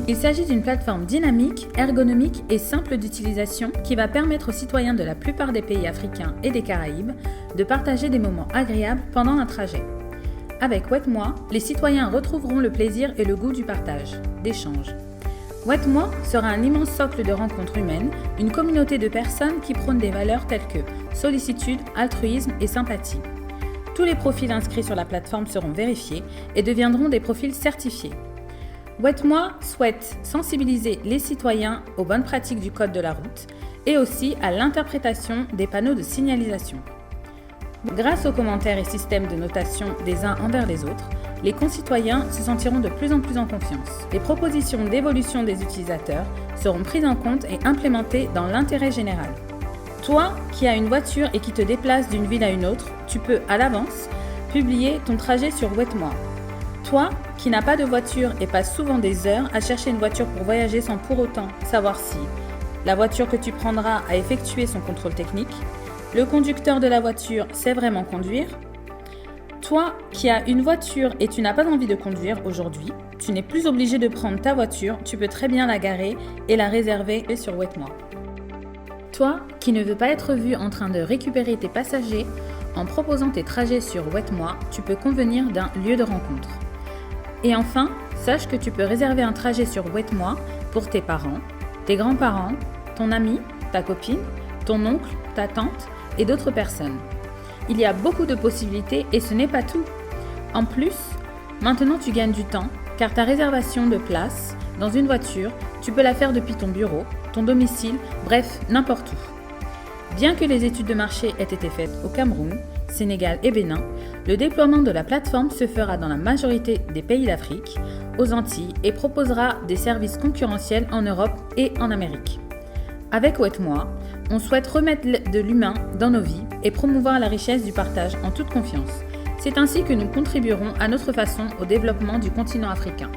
Il s'agit d'une plateforme dynamique, ergonomique et simple d'utilisation qui va permettre aux citoyens de la plupart des pays africains et des Caraïbes de partager des moments agréables pendant un trajet. Avec Wetmoi, les citoyens retrouveront le plaisir et le goût du partage, d'échange. Wetmoi sera un immense socle de rencontres humaines, une communauté de personnes qui prônent des valeurs telles que sollicitude, altruisme et sympathie. Tous les profils inscrits sur la plateforme seront vérifiés et deviendront des profils certifiés. Wetmoi souhaite sensibiliser les citoyens aux bonnes pratiques du code de la route et aussi à l'interprétation des panneaux de signalisation. Grâce aux commentaires et systèmes de notation des uns envers les autres, les concitoyens se sentiront de plus en plus en confiance. Les propositions d'évolution des utilisateurs seront prises en compte et implémentées dans l'intérêt général. Toi, qui as une voiture et qui te déplaces d'une ville à une autre, tu peux, à l'avance, publier ton trajet sur Wetmoi. Toi, qui n'as pas de voiture et passe souvent des heures à chercher une voiture pour voyager sans pour autant savoir si la voiture que tu prendras a effectué son contrôle technique, le conducteur de la voiture sait vraiment conduire. Toi, qui as une voiture et tu n'as pas envie de conduire aujourd'hui, tu n'es plus obligé de prendre ta voiture, tu peux très bien la garer et la réserver sur Wetmoi. Toi, qui ne veux pas être vu en train de récupérer tes passagers, en proposant tes trajets sur Wetmoi, tu peux convenir d'un lieu de rencontre. Et enfin, sache que tu peux réserver un trajet sur Wetmoi pour tes parents, tes grands-parents, ton ami, ta copine, ton oncle, ta tante et d'autres personnes. Il y a beaucoup de possibilités et ce n'est pas tout. En plus, maintenant tu gagnes du temps car ta réservation de place dans une voiture, tu peux la faire depuis ton bureau, ton domicile, bref, n'importe où. Bien que les études de marché aient été faites au Cameroun, Sénégal et Bénin, le déploiement de la plateforme se fera dans la majorité des pays d'Afrique, aux Antilles et proposera des services concurrentiels en Europe et en Amérique. Avec Wetmoi, on souhaite remettre de l'humain dans nos vies et promouvoir la richesse du partage en toute confiance. C'est ainsi que nous contribuerons à notre façon au développement du continent africain.